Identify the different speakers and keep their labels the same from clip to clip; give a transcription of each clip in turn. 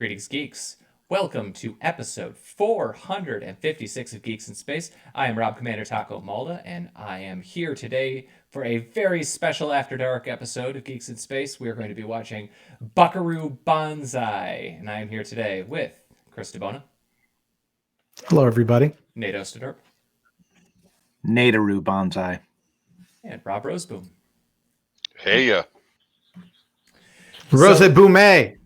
Speaker 1: Greetings, geeks. Welcome to episode 456 of Geeks in Space. I am Rob Commander Taco Malda, and I am here today for a very special After Dark episode of Geeks in Space. We are going to be watching Buckaroo Bonsai, and I am here today with Chris DeBona,
Speaker 2: Hello, everybody.
Speaker 1: Nate Ostadorp,
Speaker 3: Naderoo Bonsai,
Speaker 1: and Rob Roseboom.
Speaker 4: Hey,
Speaker 2: Rose Boumet.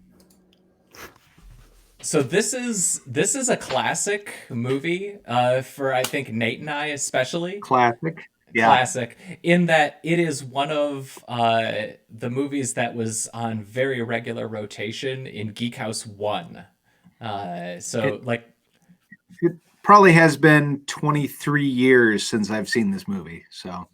Speaker 1: So this is a classic movie for I think Nate and I especially.
Speaker 3: classic. Yeah,
Speaker 1: Classic in that it is one of the movies that was on very regular rotation in Geek House 1.
Speaker 3: it probably has been 23 years since I've seen this movie. So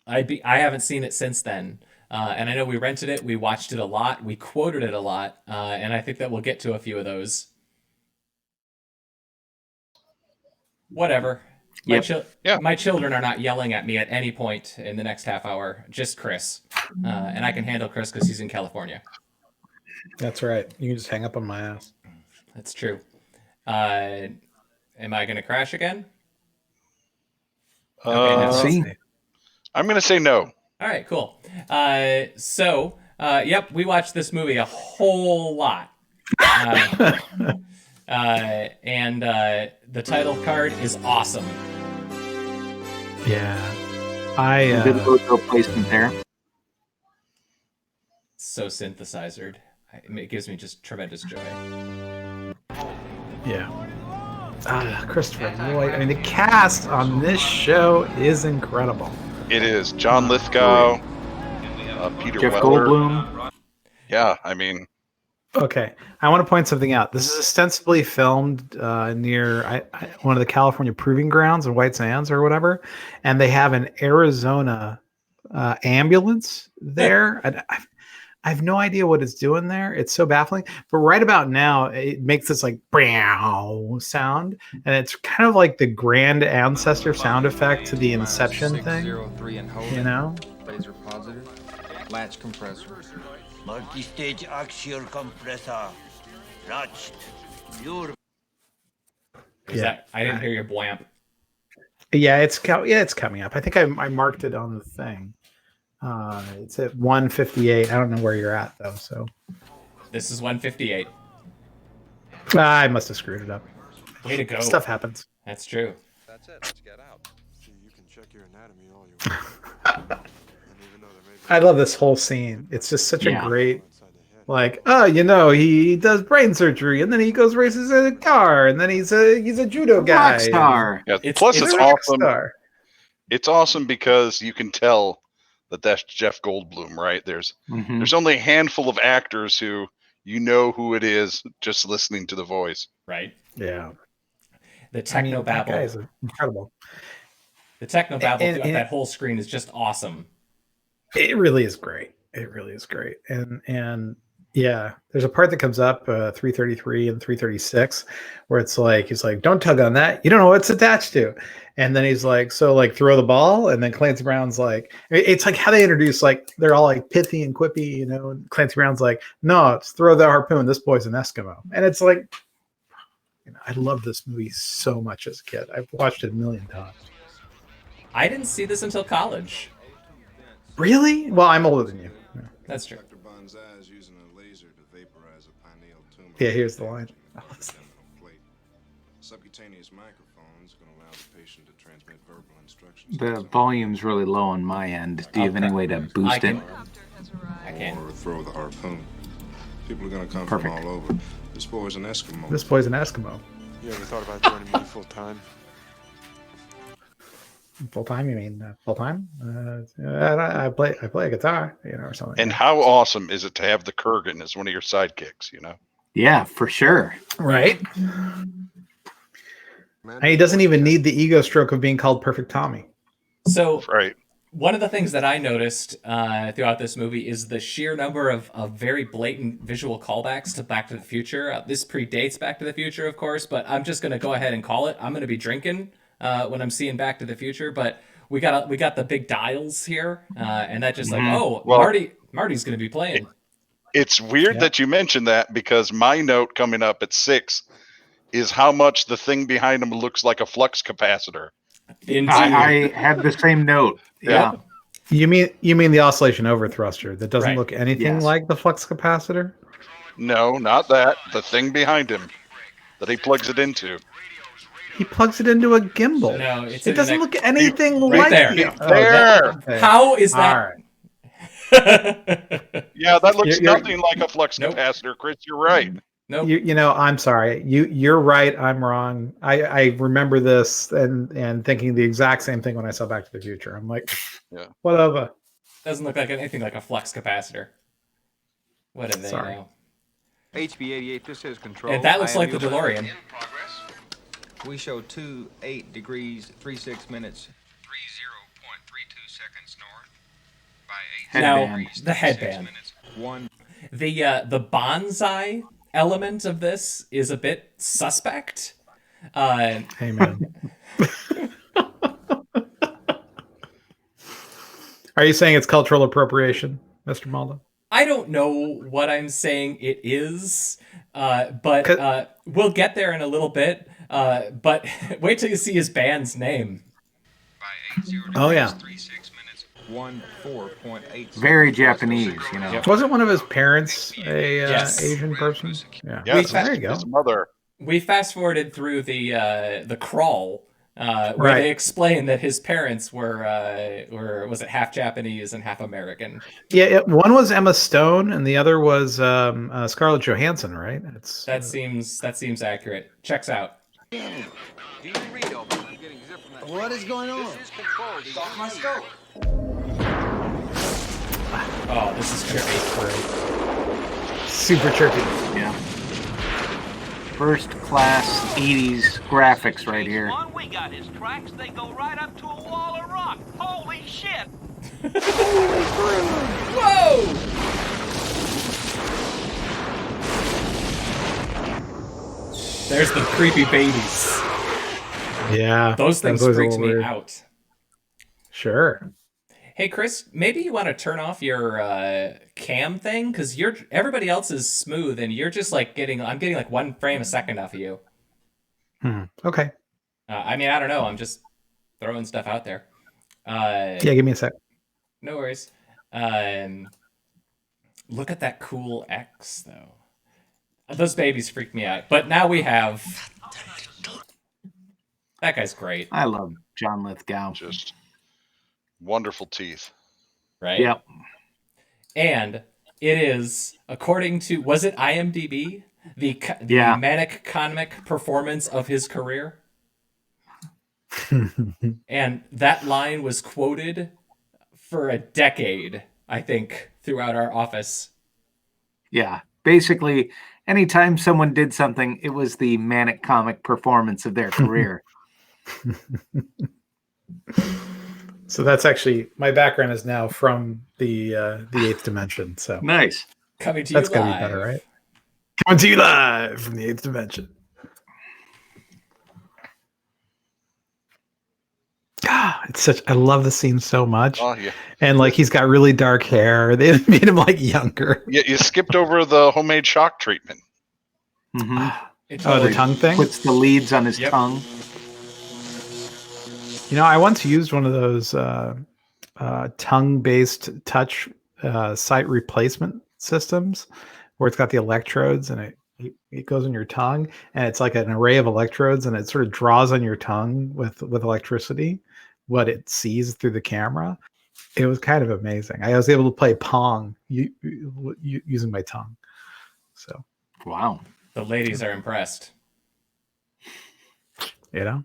Speaker 1: I haven't seen it since then. And I know we rented it, we watched it a lot, we quoted it a lot, and I think that we'll get to a few of those. Whatever. My children are not yelling at me at any point in the next half hour. Just Chris. And I can handle Chris because he's in California.
Speaker 2: That's right. You can just hang up on my ass.
Speaker 1: That's true. Am I going to crash again?
Speaker 4: let's
Speaker 3: see.
Speaker 4: I'm going to say no.
Speaker 1: All right, cool. Yep, we watched this movie a whole lot. And the title card is awesome.
Speaker 2: Yeah.
Speaker 3: Good logo placement there.
Speaker 1: So synthesizered. It gives me just tremendous joy.
Speaker 2: Yeah. Christopher Lloyd. I mean, the cast on this show is incredible.
Speaker 4: It is John Lithgow, Peter
Speaker 3: Jeff
Speaker 4: Weller.
Speaker 3: Goldblum.
Speaker 4: Yeah, I mean,
Speaker 2: Okay, I want to point something out. This is ostensibly filmed near one of the California proving grounds in White Sands or whatever, and they have an Arizona ambulance there. I have no idea what it's doing there. It's so baffling. But right about now, it makes this like "brow" sound, and it's kind of like the grand ancestor sound effect to the Inception thing. You know?
Speaker 5: Laser positive. Latch compressor.
Speaker 6: Multi-stage axial compressor. Latched. Pure.
Speaker 1: I didn't hear your blamp.
Speaker 2: Yeah, it's coming up. I think I marked it on the thing. It's at 1:58. I don't know where you're at though. So
Speaker 1: This is 158.
Speaker 2: I must have screwed it up.
Speaker 1: Way to go.
Speaker 2: Stuff happens.
Speaker 1: That's true.
Speaker 5: That's it. Let's get out. See, you can check your anatomy all you want. And even though there may be
Speaker 2: I love this whole scene. It's just such a
Speaker 3: Yeah.
Speaker 2: great,
Speaker 5: inside the head.
Speaker 2: like, he does brain surgery, and then he goes races in a car, and then he's a judo guy.
Speaker 3: Rock star.
Speaker 4: yeah.
Speaker 1: It's-
Speaker 4: Plus,
Speaker 1: it's
Speaker 4: it's
Speaker 2: He's a rock
Speaker 4: awesome.
Speaker 2: star.
Speaker 4: It's awesome because you can tell that that's Jeff Goldblum, right? There's only a handful of actors who you know who it is just listening to the voice.
Speaker 1: Right?
Speaker 2: Yeah,
Speaker 1: The
Speaker 2: I mean, that guy
Speaker 1: technobabble.
Speaker 2: is incredible.
Speaker 1: The technobabble
Speaker 2: And-
Speaker 1: throughout
Speaker 2: and-
Speaker 1: that whole screen is just awesome.
Speaker 2: It really is great. It really is great. And yeah, there's a part that comes up 333 and 336 where it's like he's like, don't tug on that. You don't know what it's attached to. And then he's like, so like throw the ball. And then Clancy Brown's like, it's like how they introduce, like they're all like pithy and quippy, you know. And Clancy Brown's like, no, it's throw the harpoon. This boy's an Eskimo. And it's like, I love this movie so much as a kid. I've watched it a million times.
Speaker 1: I didn't see this until college.
Speaker 2: Really? Well, I'm older than you.
Speaker 1: That's true.
Speaker 5: Dr. Bonsai is using a laser to vaporize a pineal tumor.
Speaker 2: Yeah, here's the line.
Speaker 5: Subcutaneous microphones can allow the patient to transmit verbal instructions.
Speaker 3: The volume's really low on my end. Do you have any way to boost it?
Speaker 1: I can.
Speaker 5: Or throw the harpoon. People are going to come
Speaker 3: Perfect.
Speaker 5: from all over. This boy's an Eskimo.
Speaker 2: This boy's an Eskimo.
Speaker 7: You ever thought about joining me full time?
Speaker 2: Full time? You mean full time? I play a guitar, or something.
Speaker 4: And how awesome is it to have the Kurgan as one of your sidekicks, you know?
Speaker 3: Yeah, for sure.
Speaker 2: right? And he doesn't even need the ego stroke of being called Perfect Tommy.
Speaker 1: So
Speaker 4: Right.
Speaker 1: one of the things that I noticed throughout this movie is the sheer number of very blatant visual callbacks to Back to the Future. This predates Back to the Future, of course, but I'm just going to go ahead and call it. I'm going to be drinking when I'm seeing Back to the Future, but we got the big dials here, and that just
Speaker 4: Mhm.
Speaker 1: oh,
Speaker 4: Well-
Speaker 1: Marty's going to be playing.
Speaker 4: It's weird that you mentioned that because my note coming up at 6 is how much the thing behind him looks like a flux capacitor.
Speaker 1: Indeed.
Speaker 3: I had the same note. Yeah.
Speaker 2: You mean the oscillation overthruster that doesn't
Speaker 1: Right.
Speaker 2: look anything
Speaker 3: Yes.
Speaker 2: like the flux capacitor?
Speaker 4: No, not that. The thing behind him that he plugs it into.
Speaker 2: He plugs it into a gimbal.
Speaker 1: No, it's
Speaker 2: It doesn't look anything
Speaker 1: right
Speaker 2: like
Speaker 1: there.
Speaker 2: the-
Speaker 4: There.
Speaker 2: okay.
Speaker 1: How is
Speaker 2: All
Speaker 1: that?
Speaker 2: right.
Speaker 4: Yeah, that looks
Speaker 2: You're-
Speaker 4: nothing like a flux
Speaker 1: Nope.
Speaker 4: capacitor, Chris. You're right.
Speaker 1: Nope.
Speaker 2: You know, I'm sorry. You're right. I'm wrong. I remember this and thinking the exact same thing when I saw Back to the Future. I'm like,
Speaker 4: Yeah.
Speaker 2: whatever.
Speaker 1: Doesn't look like anything like a flux capacitor. What do they
Speaker 2: Sorry.
Speaker 1: know?
Speaker 8: HB88, this is control.
Speaker 1: And that looks
Speaker 8: I
Speaker 1: like
Speaker 8: am
Speaker 1: the
Speaker 8: your-
Speaker 1: DeLorean.
Speaker 8: We show 28 degrees, 36 minutes. 30.32 seconds north. By 8
Speaker 1: Now,
Speaker 3: Headband.
Speaker 1: the headband.
Speaker 8: minutes. 1.
Speaker 1: The bonsai element of this is a bit suspect.
Speaker 2: Hey, man. Are you saying it's cultural appropriation, Mr. Maldo?
Speaker 1: I don't know what I'm saying it is, but we'll get there in a little bit. But wait till you see his band's name.
Speaker 8: By 80
Speaker 2: Oh, yeah.
Speaker 8: 36 minutes. 4.8.
Speaker 3: Very Japanese, you know.
Speaker 1: Yep.
Speaker 2: Wasn't one of his parents a
Speaker 1: Yes.
Speaker 2: Asian person? Yeah.
Speaker 4: Yes,
Speaker 2: There you go.
Speaker 4: his mother.
Speaker 1: We fast forwarded through the crawl, where
Speaker 2: Right.
Speaker 1: they explain that his parents were was it half Japanese and half American.
Speaker 2: Yeah, one was Emma Stone and the other was Scarlett Johansson, right? It's
Speaker 1: That seems accurate. Checks out.
Speaker 6: What is going on?
Speaker 1: Oh, this is trippy.
Speaker 2: super tricky.
Speaker 3: Yeah. First class 80s graphics right here.
Speaker 9: One we got his tracks, they go right up to a wall of rock. Holy shit!
Speaker 1: Whoa! There's the creepy babies.
Speaker 2: Yeah,
Speaker 1: Those things
Speaker 2: that was a
Speaker 1: freaked
Speaker 2: little
Speaker 1: me
Speaker 2: weird.
Speaker 1: out.
Speaker 2: Sure.
Speaker 1: Hey Chris, maybe you want to turn off your cam thing because everybody else is smooth and you're just like I'm getting like 1 frame a second off of you.
Speaker 2: Okay.
Speaker 1: I mean, I don't know. I'm just throwing stuff out there.
Speaker 2: Yeah, give me a sec.
Speaker 1: No worries. Look at that cool X though. Those babies freaked me out. But now we have that guy's great,
Speaker 3: I love John Lithgow.
Speaker 4: Just wonderful teeth.
Speaker 1: right?
Speaker 3: Yep.
Speaker 1: And it is, according to, was it IMDb? The
Speaker 3: Yeah.
Speaker 1: manic comic performance of his career. And that line was quoted for a decade, I think, throughout our office.
Speaker 3: Yeah. Basically, anytime someone did something, it was the manic comic performance of their career.
Speaker 2: So that's actually my background is now from the eighth dimension. So
Speaker 3: Nice.
Speaker 1: Coming to you
Speaker 2: that's gonna
Speaker 1: live.
Speaker 2: be better, right? Coming to you live from the eighth dimension. It's such. I love the scene so much,
Speaker 4: Oh, yeah.
Speaker 2: and like he's got really dark hair. They made him like younger.
Speaker 4: You skipped over the homemade shock treatment.
Speaker 3: hmm
Speaker 1: It
Speaker 2: Oh, the
Speaker 1: totally-
Speaker 2: tongue thing.
Speaker 3: Puts the leads on his
Speaker 1: Yep.
Speaker 3: tongue.
Speaker 2: You know, I once used one of those tongue-based touch site replacement systems, where it's got the electrodes and it goes in your tongue, and it's like an array of electrodes, and it sort of draws on your tongue with electricity what it sees through the camera. It was kind of amazing. I was able to play Pong using my tongue. So,
Speaker 3: Wow.
Speaker 1: The ladies are impressed.
Speaker 2: you know.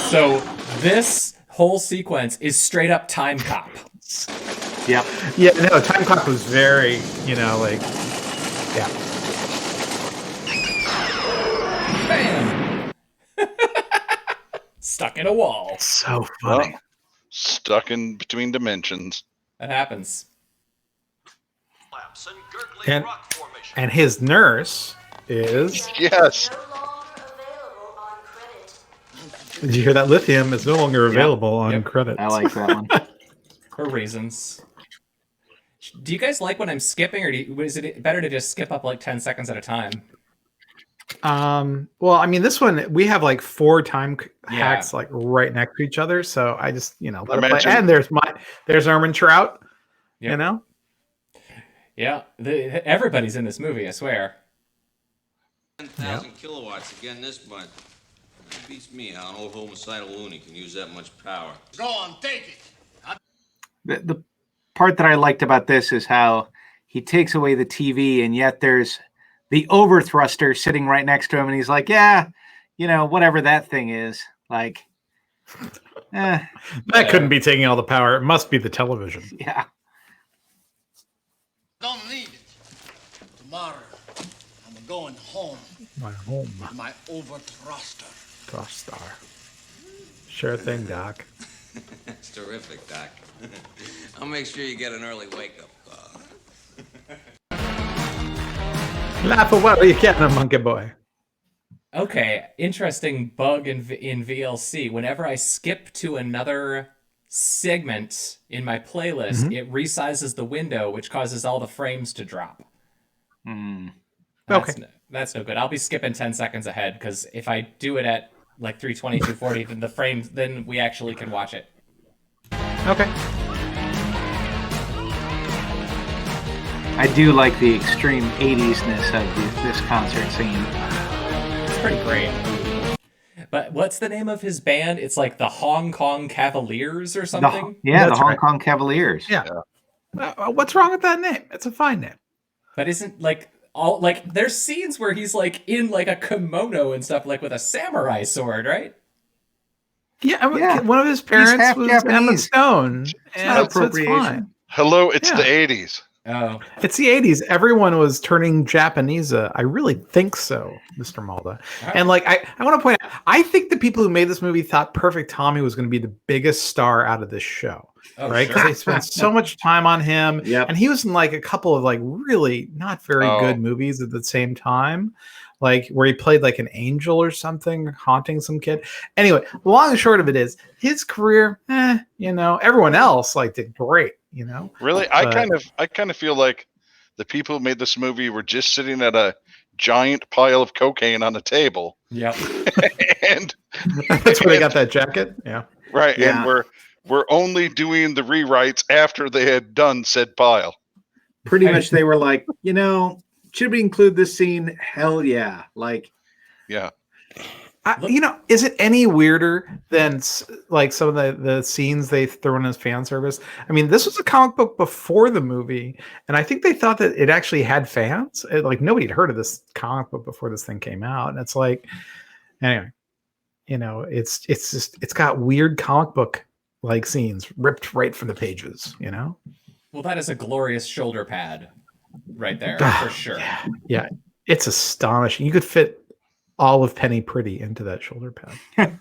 Speaker 1: So this whole sequence is straight up Time Cop.
Speaker 3: Yep.
Speaker 2: Yeah, no, Time Clock was very, like, yeah.
Speaker 1: Bam! Stuck in a wall.
Speaker 2: So funny.
Speaker 4: Well, stuck in between dimensions.
Speaker 1: That happens.
Speaker 2: And his nurse is.
Speaker 4: Yes.
Speaker 2: Did you hear that? Lithium is no longer available on
Speaker 1: Yep.
Speaker 2: credits.
Speaker 3: I like that one.
Speaker 1: For reasons. Do you guys like when I'm skipping, or is it better to just skip up like 10 seconds at a time?
Speaker 2: Well, I mean, this one we have like 4 time
Speaker 1: Yeah.
Speaker 2: hacks like right next to each other, so I just let it play.
Speaker 4: Imagine-
Speaker 2: And there's Armin Trout,
Speaker 1: Yep.
Speaker 2: you know.
Speaker 1: Yeah, everybody's in this movie, I swear.
Speaker 6: 10,000 kilowatts again this month. That beats me how an old homicidal loony can use that much power.
Speaker 9: Go on, take it.
Speaker 3: The part that I liked about this is how he takes away the TV, and yet there's the overthruster sitting right next to him, and he's like, yeah, whatever that thing is. Like,
Speaker 2: That couldn't be taking all the power. It must be the television.
Speaker 3: yeah.
Speaker 9: Don't need it. Tomorrow, I'm going home.
Speaker 2: My home.
Speaker 9: My overthruster.
Speaker 2: Star. Sure thing, Doc.
Speaker 6: That's terrific, Doc. I'll make sure you get an early wake-up call.
Speaker 2: Laugh a while you can, monkey boy.
Speaker 1: Okay, interesting bug in VLC. Whenever I skip to another segment in my playlist, it resizes the window, which causes all the frames to drop. That's no good. I'll be skipping 10 seconds ahead, because if I do it at like 320, 240, then we actually can watch it.
Speaker 2: Okay.
Speaker 3: I do like the extreme 80s-ness of this concert scene.
Speaker 1: It's pretty great. But what's the name of his band? It's like the Hong Kong Cavaliers or something?
Speaker 3: The
Speaker 2: That's
Speaker 3: Hong
Speaker 2: right.
Speaker 3: Kong Cavaliers.
Speaker 2: Yeah. What's wrong with that name? It's a fine name.
Speaker 1: But isn't there's scenes where he's like in like a kimono and stuff, like with a samurai sword, right?
Speaker 2: Yeah,
Speaker 3: Yeah.
Speaker 2: One of his
Speaker 3: He's
Speaker 2: parents
Speaker 3: half
Speaker 2: was
Speaker 3: Japanese.
Speaker 2: Emma Stone.
Speaker 3: not
Speaker 2: And so it's
Speaker 3: appropriation.
Speaker 2: fine.
Speaker 4: Hello, it's
Speaker 2: Yeah.
Speaker 4: the 80s.
Speaker 1: Oh.
Speaker 2: It's the 80s. Everyone was turning Japanese. I really think so, Mr. Malda. And like, I want to point out, I think the people who made this movie thought Perfect Tommy was going to be the biggest star out of this show.
Speaker 1: Oh,
Speaker 2: right? Because
Speaker 1: sure.
Speaker 2: they spent so much time on him.
Speaker 3: Yep.
Speaker 2: And he was in like a couple of like really not very
Speaker 4: Oh.
Speaker 2: good movies at the same time. Like where he played like an angel or something, haunting some kid. Anyway, the long and short of it is his career, everyone else like did great,
Speaker 4: Really, I kind of feel like the people who made this movie were just sitting at a giant pile of cocaine on a table,
Speaker 1: Yep.
Speaker 4: and
Speaker 2: That's where they got that jacket. Yeah.
Speaker 4: right,
Speaker 3: Yeah.
Speaker 4: and we're only doing the rewrites after they had done said pile.
Speaker 3: Pretty much they were like, should we include this scene? Hell yeah. Like,
Speaker 4: Yeah,
Speaker 2: Is it any weirder than like some of the scenes they throw in as fan service? I mean, this was a comic book before the movie, and I think they thought that it actually had fans. Like nobody had heard of this comic book before this thing came out, and it's like, anyway, it's got weird comic book like scenes ripped right from the pages.
Speaker 1: Well, that is a glorious shoulder pad right there, for sure.
Speaker 2: Yeah, it's astonishing. You could fit all of Penny Pretty into that shoulder pad. And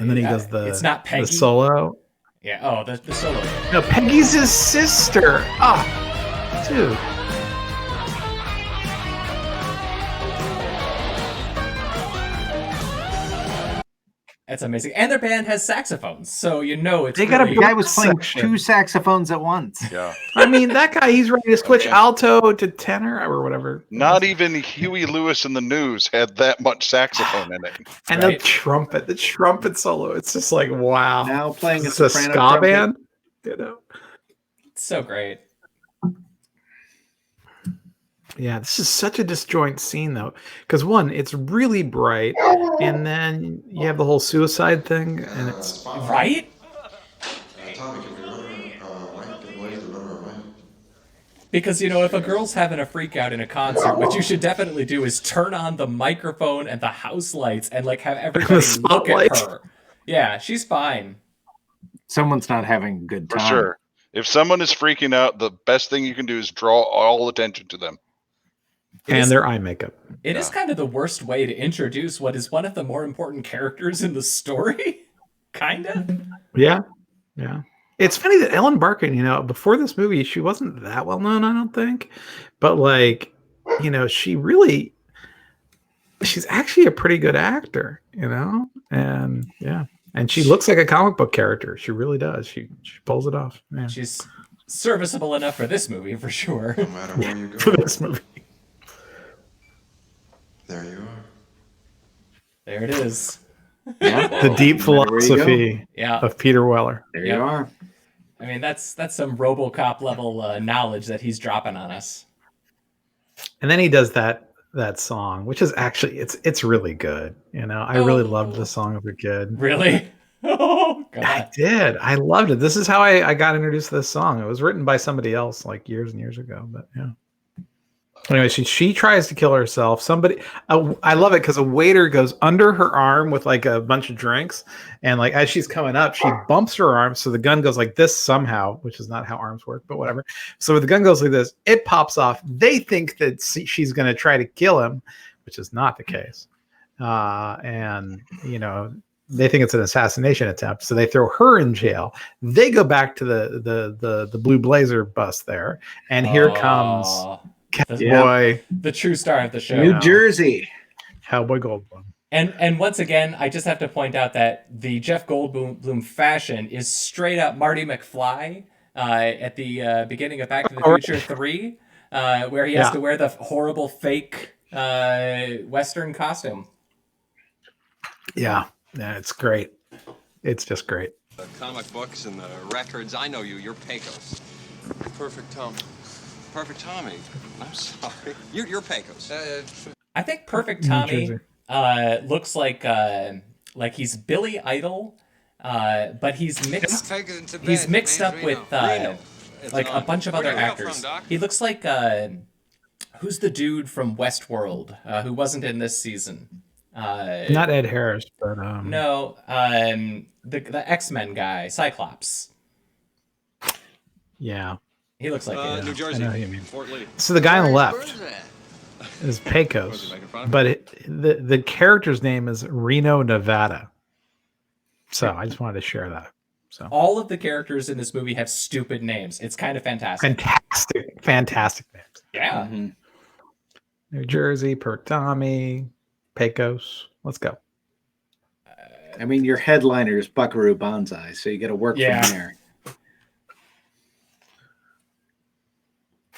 Speaker 2: then he does
Speaker 1: It's not Peggy.
Speaker 2: the solo.
Speaker 1: Yeah. Oh, the solo.
Speaker 2: No, Peggy's his sister. Ah, dude.
Speaker 1: That's amazing. And their band has saxophones, so it's
Speaker 2: They got a
Speaker 1: really-
Speaker 3: the guy was playing
Speaker 2: section.
Speaker 3: 2 saxophones at once.
Speaker 4: yeah.
Speaker 2: I mean, that guy, he's ready to switch alto to tenor or whatever.
Speaker 4: Not even Huey Lewis in the News had that much saxophone in it.
Speaker 2: And
Speaker 1: Right.
Speaker 2: the trumpet solo. It's just like, wow.
Speaker 3: Now playing
Speaker 2: It's a ska
Speaker 3: soprano
Speaker 2: band.
Speaker 1: It's so great.
Speaker 2: Yeah, this is such a disjoint scene though, because one, it's really bright, and then you have the whole suicide thing, and it's
Speaker 1: Right?
Speaker 5: Tommy, can we run her, get away to run her away?
Speaker 1: Because, if a girl's having a freak out in a concert, what you should definitely do is turn on the microphone and the house lights and like have everybody look at
Speaker 2: spotlights.
Speaker 1: her. Yeah, she's fine.
Speaker 3: Someone's not having a good
Speaker 4: For
Speaker 3: time.
Speaker 4: sure. If someone is freaking out, the best thing you can do is draw all attention to them.
Speaker 2: and their eye makeup.
Speaker 1: It is kind of the worst way to introduce what is one of the more important characters in the story. Kind of.
Speaker 2: Yeah. It's funny that Ellen Barkin, before this movie, she wasn't that well known, I don't think. But like, she's actually a pretty good actor, and yeah. And she looks like a comic book character. She really does. She pulls it off. Yeah.
Speaker 1: She's serviceable enough for this movie for sure.
Speaker 5: No matter where you
Speaker 2: For
Speaker 5: go,
Speaker 2: this movie.
Speaker 5: there you are.
Speaker 1: There it is.
Speaker 2: The deep
Speaker 3: No matter where you go.
Speaker 2: philosophy
Speaker 1: Yeah.
Speaker 2: of Peter Weller.
Speaker 3: There
Speaker 1: Yep.
Speaker 3: you are.
Speaker 1: I mean, that's some RoboCop level knowledge that he's dropping on us.
Speaker 2: And then he does that song, which is actually it's really good. You know, I really loved the song as a kid.
Speaker 1: Really? Oh
Speaker 2: I
Speaker 1: god.
Speaker 2: did. I loved it. This is how I got introduced to this song. It was written by somebody else like years and years ago, but yeah. Anyway, she tries to kill herself. Somebody, I love it because a waiter goes under her arm with like a bunch of drinks, and like as she's coming up, she bumps her arm, so the gun goes like this somehow, which is not how arms work, but whatever. So the gun goes like this. It pops off. They think that she's going to try to kill him, which is not the case, and you know they think it's an assassination attempt. So they throw her in jail. They go back to the Blue Blazer bus there, and here comes. Cowboy,
Speaker 1: the true star of the show,
Speaker 3: New Jersey,
Speaker 2: Cowboy Goldblum.
Speaker 1: And once again, I just have to point out that the Jeff Goldblum fashion is straight up Marty McFly at the beginning of Back to the Future 3, where he has to wear the horrible fake Western costume.
Speaker 2: Yeah, it's great. It's just great.
Speaker 10: The comic books and the records, I know you. You're Pecos.
Speaker 5: Perfect Tom.
Speaker 10: Perfect Tommy. I'm sorry. You're Pecos.
Speaker 1: I think Perfect
Speaker 2: New
Speaker 1: Tommy
Speaker 2: Jersey.
Speaker 1: looks like he's Billy Idol, but he's mixed. He's mixed up with like a bunch of other actors. He looks like who's the dude from Westworld who wasn't in this season?
Speaker 2: Not Ed Harris, but
Speaker 1: no, the X-Men guy, Cyclops.
Speaker 2: Yeah.
Speaker 1: He looks like it.
Speaker 10: New Jersey.
Speaker 2: I know what you mean.
Speaker 10: Fort Lee.
Speaker 2: So the guy on the left is Pecos, but the character's name is Reno, Nevada. So I just wanted to share that. So
Speaker 1: all of the characters in this movie have stupid names. It's kind of fantastic.
Speaker 2: Fantastic names.
Speaker 1: Yeah.
Speaker 3: Mm-hmm.
Speaker 2: New Jersey, Perk Tommy, Pecos. Let's go.
Speaker 3: I mean, your headliner is Buckaroo Bonsai, so you got to work from there.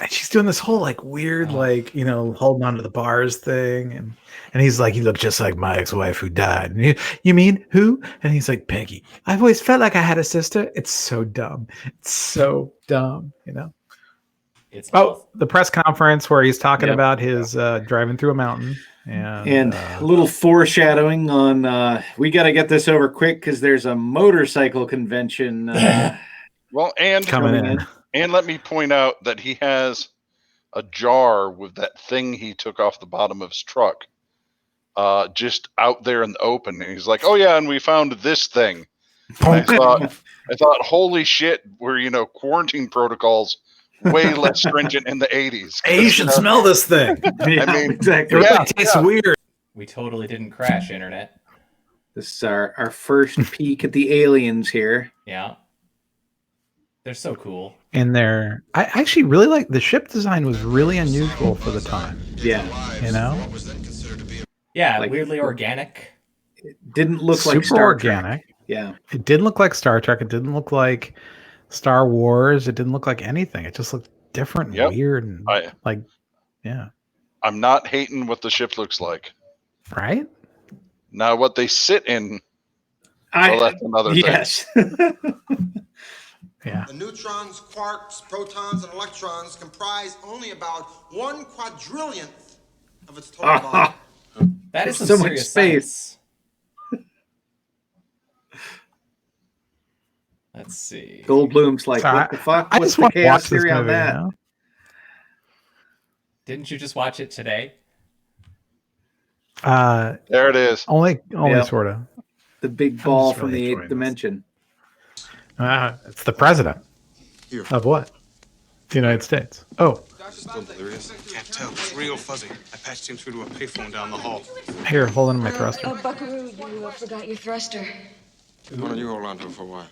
Speaker 3: And she's doing this whole like weird, like, you know, holding on to the bars thing. And he's like, you look just like my ex-wife who died. And you mean who? And he's like, Peggy. I've always felt like I had a sister. It's so dumb. It's so dumb, you know?
Speaker 1: It's
Speaker 2: the press conference where he's talking about his driving through a mountain. And
Speaker 3: a little foreshadowing on, we got to get this over quick because there's a motorcycle convention.
Speaker 4: Well, and
Speaker 2: coming in.
Speaker 4: And let me point out that he has a jar with that thing he took off the bottom of his truck, just out there in the open. And he's like, "Oh yeah, and we found this thing." I thought, holy shit, we're quarantine protocols way less stringent in the 80s.
Speaker 2: Hey, you should smell this thing.
Speaker 3: I mean, exactly.
Speaker 2: It tastes weird.
Speaker 1: We totally didn't crash, internet.
Speaker 3: This is our first peek at the aliens here.
Speaker 1: Yeah. They're so cool.
Speaker 2: And I actually really like the ship design was really unusual for the time.
Speaker 3: Yeah.
Speaker 2: You know?
Speaker 1: Yeah,
Speaker 3: Like,
Speaker 1: weirdly organic.
Speaker 3: It didn't look like
Speaker 2: Super
Speaker 3: Star
Speaker 2: organic.
Speaker 3: Trek. Yeah.
Speaker 2: It didn't look like Star Trek. It didn't look like Star Wars. It didn't look like anything. It just looked different and weird and
Speaker 4: I'm not hating what the ship looks like.
Speaker 2: Right?
Speaker 4: Now what they sit in, that's another thing.
Speaker 3: Yes.
Speaker 2: Yeah.
Speaker 11: The neutrons, quarks, protons, and electrons comprise only about 1/4 of its total volume.
Speaker 1: That is some
Speaker 3: so much
Speaker 1: serious
Speaker 3: space.
Speaker 1: science. Let's see.
Speaker 3: Goldblum's like,
Speaker 2: So
Speaker 3: what the fuck?
Speaker 2: I
Speaker 3: What's
Speaker 2: just
Speaker 3: the
Speaker 2: want to
Speaker 3: chaos
Speaker 2: watch this
Speaker 3: theory on
Speaker 2: movie.
Speaker 3: that?
Speaker 2: You know?
Speaker 1: Didn't you just watch it today?
Speaker 4: There it is.
Speaker 2: Only sort of.
Speaker 3: The big ball
Speaker 2: just
Speaker 3: from
Speaker 2: really
Speaker 3: the
Speaker 2: enjoying
Speaker 3: eighth dimension.
Speaker 2: It's the president. Of what? The United States. Oh,
Speaker 5: Still delirious?
Speaker 12: Can't tell. It's real fuzzy. I patched him through to a payphone down the hall.
Speaker 2: here, hold on to my thruster.
Speaker 13: Oh, Buckaroo, you forgot your thruster.
Speaker 5: Why don't you hold on to it for a while?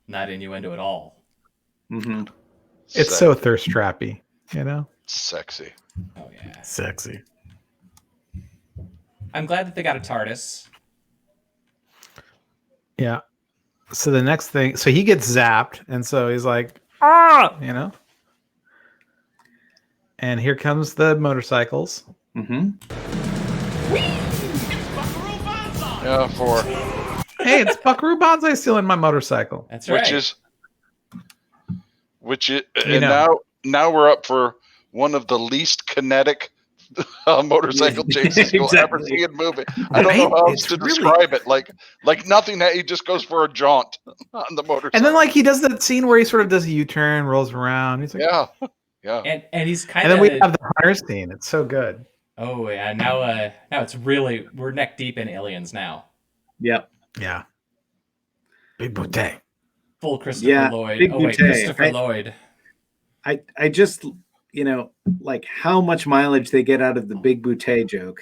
Speaker 1: Not innuendo at all.
Speaker 3: Mm-hmm.
Speaker 2: It's so thirst trappy, you know?
Speaker 4: Sexy.
Speaker 1: Oh yeah.
Speaker 2: Sexy.
Speaker 1: I'm glad that they got a TARDIS.
Speaker 2: Yeah. So the next thing, so he gets zapped, and so he's like, ah, you know. And here comes the motorcycles.
Speaker 14: Mm-hmm.
Speaker 4: Yeah, 4.
Speaker 2: Hey, it's Buckaroo Bonsai stealing my motorcycle.
Speaker 1: That's right.
Speaker 4: Which is, and now we're up for one of the least kinetic motorcycle chases you'll ever see in movie. I don't know how else to describe it. Like nothing. That he just goes for a jaunt on the motorcycle.
Speaker 2: And then like he does that scene where he sort of does a U-turn, rolls around. He's like,
Speaker 4: yeah.
Speaker 1: And he's kind
Speaker 2: and
Speaker 1: of.
Speaker 2: then we have the hunter scene. It's so good.
Speaker 1: Oh yeah, now it's really we're neck deep in Aliens now.
Speaker 14: Yep.
Speaker 2: Yeah. Big Boutte.
Speaker 1: Full Christopher Lloyd.
Speaker 14: Big
Speaker 1: Wait,
Speaker 14: Boutte.
Speaker 1: Christopher Lloyd.
Speaker 14: I just, like how much mileage they get out of the Big Boutte joke.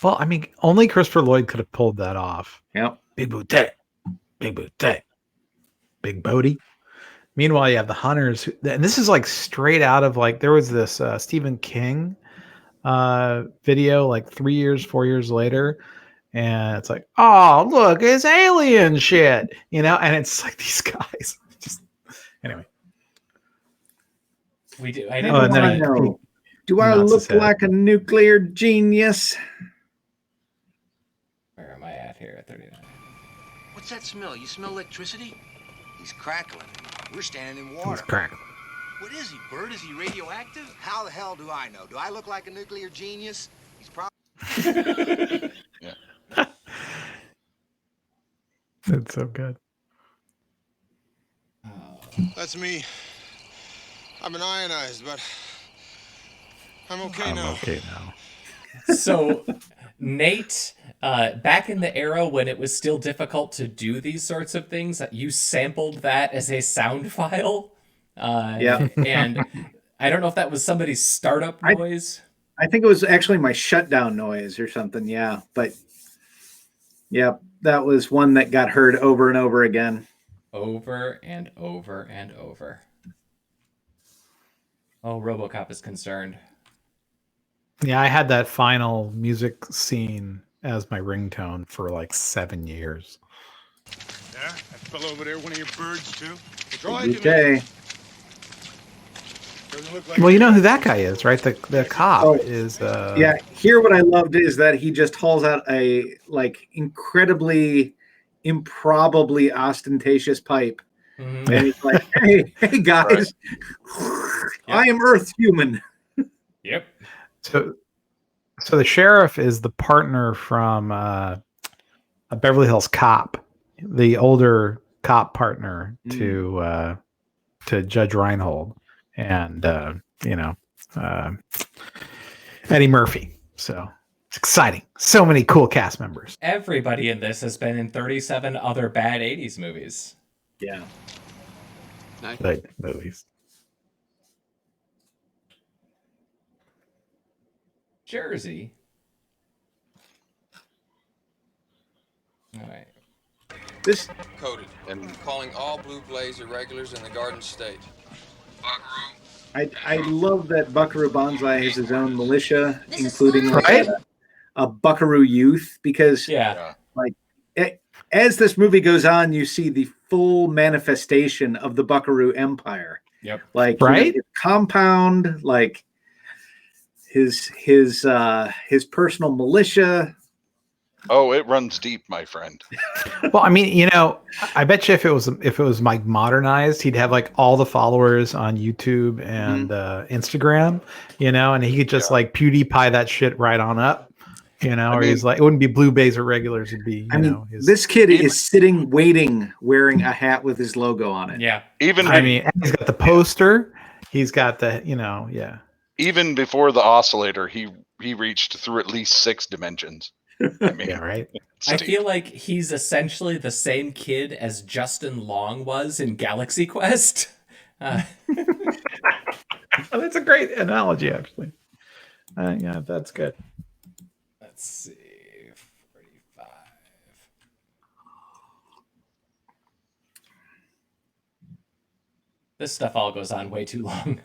Speaker 2: Well, I mean, only Christopher Lloyd could have pulled that off.
Speaker 14: Yep.
Speaker 2: Big Boutte. Big Boutte. Big Bodie. Meanwhile, you have the hunters. And this is like straight out of like, there was this Stephen King video like 4 years later. And it's like, oh, look, it's alien shit, and it's like these guys. Just anyway.
Speaker 1: We do.
Speaker 14: I know. Do I look like a nuclear genius?
Speaker 1: Where am I at here at 39?
Speaker 15: What's that smell? You smell electricity? He's crackling. We're standing in water.
Speaker 2: He's crackling.
Speaker 15: What is he, Bert? Is he radioactive?
Speaker 11: How the hell do I know? Do I look like a nuclear genius? He's probably...
Speaker 4: Yeah.
Speaker 2: It's so good.
Speaker 12: That's me. I've been ionized, but I'm okay now.
Speaker 1: So, Nate, back in the era when it was still difficult to do these sorts of things, you sampled that as a sound file.
Speaker 14: Yeah.
Speaker 1: And I don't know if that was somebody's startup noise.
Speaker 14: I think it was actually my shutdown noise or something. Yeah. But yeah, that was one that got heard over and over again.
Speaker 1: Over and over and over. Oh, RoboCop is concerned.
Speaker 2: Yeah, I had that final music scene as my ringtone for like 7 years.
Speaker 12: Yeah, that fell over there, one of your birds too.
Speaker 14: Okay.
Speaker 2: Well, you know who that guy is, right? The cop is.
Speaker 14: Yeah. Here, what I loved is that he just hauls out a like incredibly, improbably ostentatious pipe, and he's like, "Hey guys, I am Earth human."
Speaker 1: Yep.
Speaker 2: So the sheriff is the partner from a Beverly Hills Cop, the older cop partner to Judge Reinhold. And Eddie Murphy. So it's exciting. So many cool cast members.
Speaker 1: Everybody in this has been in 37 other bad 80s movies.
Speaker 14: Yeah.
Speaker 2: Good movies.
Speaker 1: Jersey. All right.
Speaker 14: This
Speaker 10: coded and calling all Blue Blaze irregulars in the Garden State.
Speaker 14: I love that Buckaroo Bonsai has his own militia, including like a Buckaroo youth, because as this movie goes on, you see the full manifestation of the Buckaroo Empire.
Speaker 1: Yep.
Speaker 14: Like his compound, like his personal militia.
Speaker 4: Oh, it runs deep, my friend.
Speaker 2: Well, I mean, I bet you if it was like modernized, he'd have like all the followers on YouTube and Instagram, and he could just like PewDiePie that shit right on up, or he's like, it wouldn't be Blue Blaze or regulars, it'd be,
Speaker 14: this kid is sitting waiting, wearing a hat with his logo on it.
Speaker 1: Yeah.
Speaker 2: He's got the poster, he's got the, yeah.
Speaker 4: Even before the oscillator, he reached through at least 6 dimensions. I mean,
Speaker 2: yeah, right.
Speaker 1: I feel like he's essentially the same kid as Justin Long was in Galaxy Quest.
Speaker 2: That's a great analogy, actually. Yeah, that's good.
Speaker 1: Let's see. 45. This stuff all goes on way too long.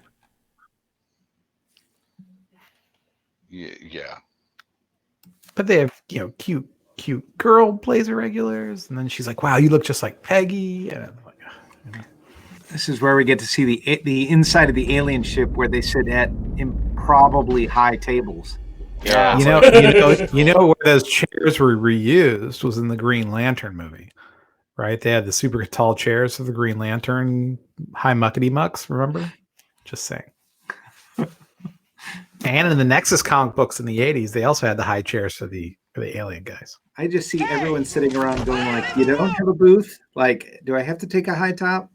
Speaker 4: Yeah.
Speaker 2: But they have, cute girl plays irregulars, and then she's like, "Wow, you look just like Peggy." And I'm like,
Speaker 14: This is where we get to see the inside of the alien ship where they sit at improbably high tables.
Speaker 4: Yeah.
Speaker 2: You know where those chairs were reused was in the Green Lantern movie, right? They had the super tall chairs of the Green Lantern high muckety mucks. Remember? Just saying. And in the Nexus comic books in the '80s, they also had the high chairs for the alien guys.
Speaker 14: I just see everyone sitting around going like, "You don't have a booth? Like, do I have to take a high top?"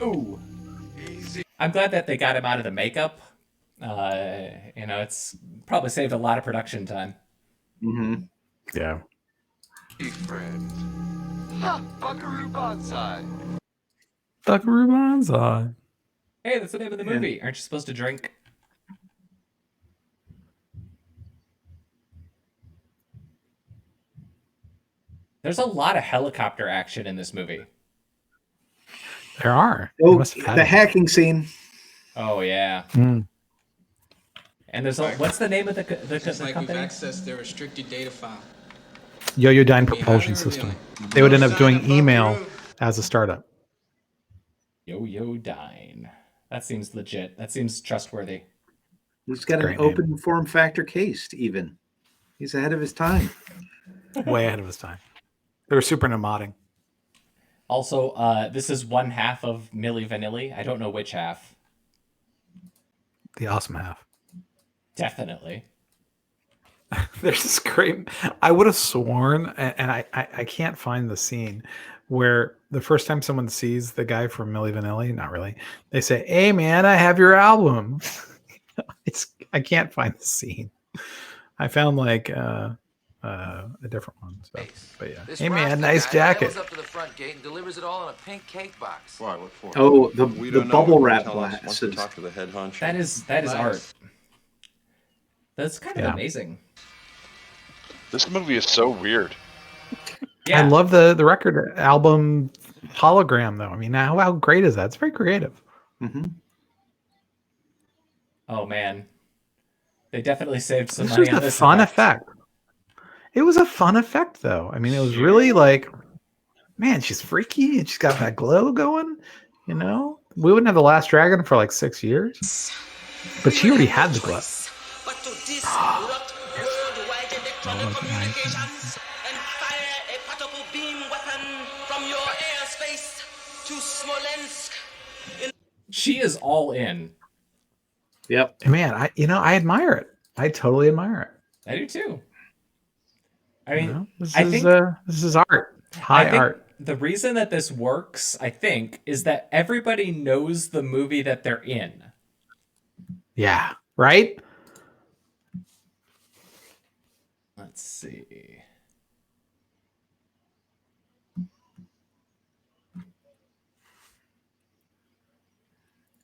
Speaker 1: Ooh. I'm glad that they got him out of the makeup. It's probably saved a lot of production time.
Speaker 14: Mm-hmm.
Speaker 2: Yeah.
Speaker 10: Friend. Ha! Buckaroo Bonsai.
Speaker 2: Buckaroo Bonsai.
Speaker 1: Hey, that's the name of the movie. Aren't you supposed to drink? There's a lot of helicopter action in this movie.
Speaker 2: There are.
Speaker 14: Oh, the hacking scene.
Speaker 1: Oh yeah.
Speaker 2: Mm.
Speaker 1: And there's what's the name of the
Speaker 16: Like
Speaker 1: company?
Speaker 16: we've accessed their restricted data file.
Speaker 2: Yoyodyne Propulsion System. They would end up doing email as a startup.
Speaker 1: Yoyodyne. That seems legit. That seems trustworthy.
Speaker 14: He's got an open form factor case, even. He's ahead of his time.
Speaker 2: Way ahead of his time. They were super into modding.
Speaker 1: Also, this is one half of Milli Vanilli. I don't know which half.
Speaker 2: The awesome half.
Speaker 1: Definitely.
Speaker 2: There's this great. I would have sworn, and I can't find the scene where the first time someone sees the guy from Milli Vanilli, not really, they say, "Hey man, I have your album." I can't find the scene. I found like a different one. So, but yeah.
Speaker 15: This
Speaker 2: Hey man,
Speaker 15: Rasta
Speaker 2: nice
Speaker 15: guy
Speaker 2: jacket.
Speaker 15: sails up to the front gate and delivers it all in a pink cake box.
Speaker 10: Why? What for?
Speaker 14: Oh, the
Speaker 10: We don't know.
Speaker 14: bubble
Speaker 10: They'll
Speaker 14: wrap
Speaker 10: tell us once we
Speaker 14: glasses.
Speaker 10: talk to the head honcho.
Speaker 1: That is art. That's kind of amazing.
Speaker 4: This movie is so weird.
Speaker 1: Yeah.
Speaker 2: I love the record album hologram though. I mean, how great is that? It's very creative.
Speaker 14: Mm-hmm.
Speaker 1: Oh man, they definitely saved some
Speaker 2: This
Speaker 1: money
Speaker 2: was
Speaker 1: on
Speaker 2: a
Speaker 1: this
Speaker 2: fun
Speaker 1: effect.
Speaker 2: effect. It was a fun effect though. I mean, it was really like, man, she's freaky and she's got that glow going. You know, we wouldn't have the Last Dragon for like 6 years, but she already had the glow.
Speaker 9: But to disrupt worldwide electronic communications and fire a particle beam weapon from your airspace to Smolensk.
Speaker 1: She is all in.
Speaker 14: Yep.
Speaker 2: Man, I admire it. I totally admire it.
Speaker 1: I do too. I mean,
Speaker 2: This
Speaker 1: I
Speaker 2: is
Speaker 1: think
Speaker 2: this is art. High art.
Speaker 1: the reason that this works, I think, is that everybody knows the movie that they're in.
Speaker 2: Yeah. Right?
Speaker 1: Let's see.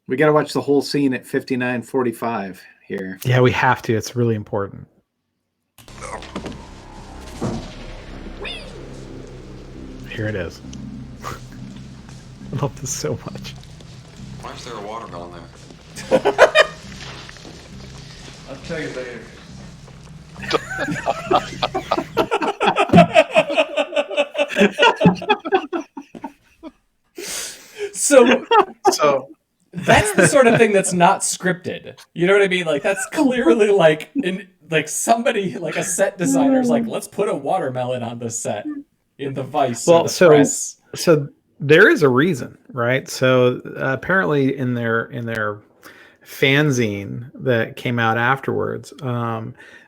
Speaker 14: We got to watch the whole scene at 59:45 here.
Speaker 2: Yeah, we have to. It's really important. Here it is. I love this so much.
Speaker 10: Why is there a watermelon there?
Speaker 16: I'll tell you later.
Speaker 1: So that's the sort of thing that's not scripted. You know what I mean? Like that's clearly like somebody like a set designer's like, let's put a watermelon on the set in the Vice. Or the press.
Speaker 2: So there is a reason, right? So apparently in their fanzine that came out afterwards,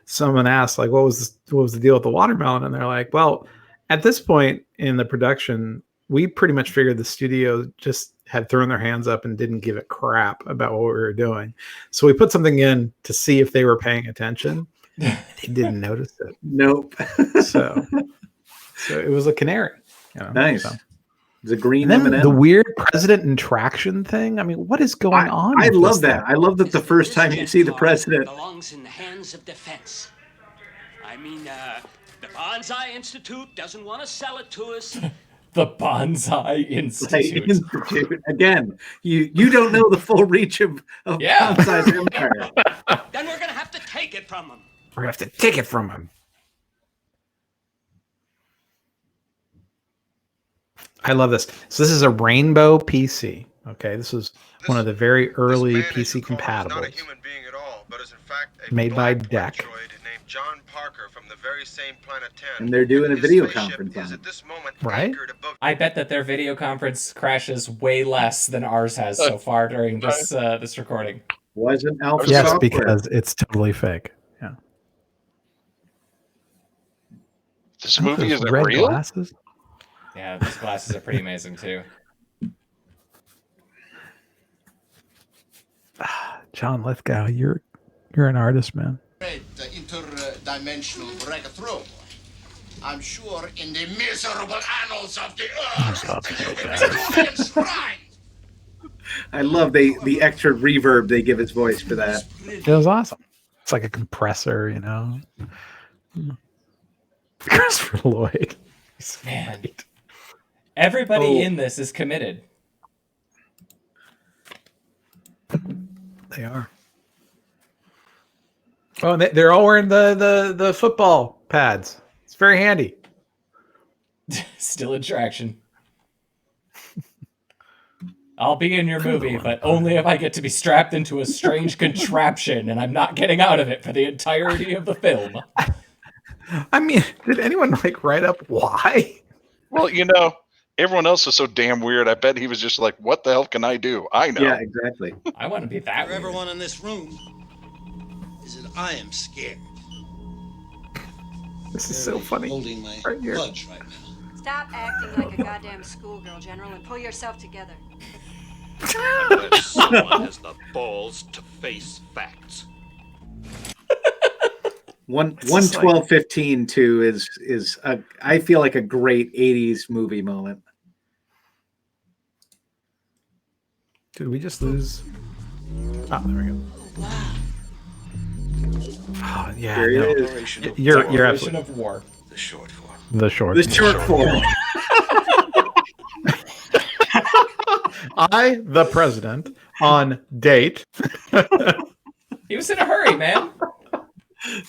Speaker 2: someone asked like, what was the deal with the watermelon? And they're like, well, at this point in the production, we pretty much figured the studio just had thrown their hands up and didn't give a crap about what we were doing. So we put something in to see if they were paying attention. They didn't notice it.
Speaker 14: Nope.
Speaker 2: So it was a canary. You know,
Speaker 14: Nice.
Speaker 2: so.
Speaker 14: It's a green
Speaker 2: And then
Speaker 14: M&M.
Speaker 2: the weird president interaction thing. I mean, what is going on?
Speaker 14: I
Speaker 2: with
Speaker 14: love
Speaker 2: this
Speaker 14: that.
Speaker 2: thing?
Speaker 14: I love that the first time you see the president.
Speaker 9: Belongs in the hands of defense. I mean, the Bonsai Institute doesn't want to sell it to us.
Speaker 1: The Bonsai Institute.
Speaker 14: Institute. Again, you don't know the full reach of Bonsai's empire.
Speaker 9: Then we're gonna have to take it from them.
Speaker 2: We're gonna have to take it from him. I love this. So this is a rainbow PC. Okay, this is one of the very early PC compatibles. Made by DEC.
Speaker 12: John Parker from the very same planet 10.
Speaker 14: And they're doing a video conference on it.
Speaker 2: Right?
Speaker 1: I bet that their video conference crashes way less than ours has so far during this this recording.
Speaker 14: Wasn't Alpha
Speaker 2: Yes,
Speaker 14: software.
Speaker 2: because it's totally fake. Yeah.
Speaker 4: This movie
Speaker 2: Those
Speaker 4: is
Speaker 2: red
Speaker 4: real?
Speaker 2: glasses.
Speaker 1: Yeah, those glasses are pretty amazing too.
Speaker 2: John Lithgow, you're an artist, man.
Speaker 17: Interdimensional breakthrough. I'm sure in the miserable annals of the earth.
Speaker 14: I love the extra reverb they give his voice for that.
Speaker 2: It was awesome. It's like a compressor, you know. Christopher Lloyd.
Speaker 1: Man. Everybody in this is committed.
Speaker 2: They are. Oh, and they're all wearing the football pads. It's very handy.
Speaker 1: Still a distraction. I'll be in your movie, but only if I get to be strapped into a strange contraption and I'm not getting out of it for the entirety of the film.
Speaker 2: I mean, did anyone write up why?
Speaker 4: Well, everyone else is so damn weird. I bet he was just like, what the hell can I do? I know.
Speaker 14: Yeah, exactly.
Speaker 1: I want to be that
Speaker 17: For
Speaker 1: weird.
Speaker 17: everyone in this room is that I am scared.
Speaker 2: This is so funny.
Speaker 17: Holding my
Speaker 2: Right here.
Speaker 17: clutch right now.
Speaker 13: Stop acting like a goddamn schoolgirl, General, and pull yourself together.
Speaker 18: Unless someone has the balls to face facts.
Speaker 14: 112:15 too is I feel like a great 80s movie moment.
Speaker 2: Did we just lose? Oh, there we go. Oh, yeah.
Speaker 14: There
Speaker 2: No.
Speaker 14: it is.
Speaker 2: You're
Speaker 1: Declaration
Speaker 2: absolutely
Speaker 1: of war.
Speaker 17: The short form.
Speaker 2: the short.
Speaker 14: The short form.
Speaker 2: I, the president, on date.
Speaker 1: He was in a hurry, man.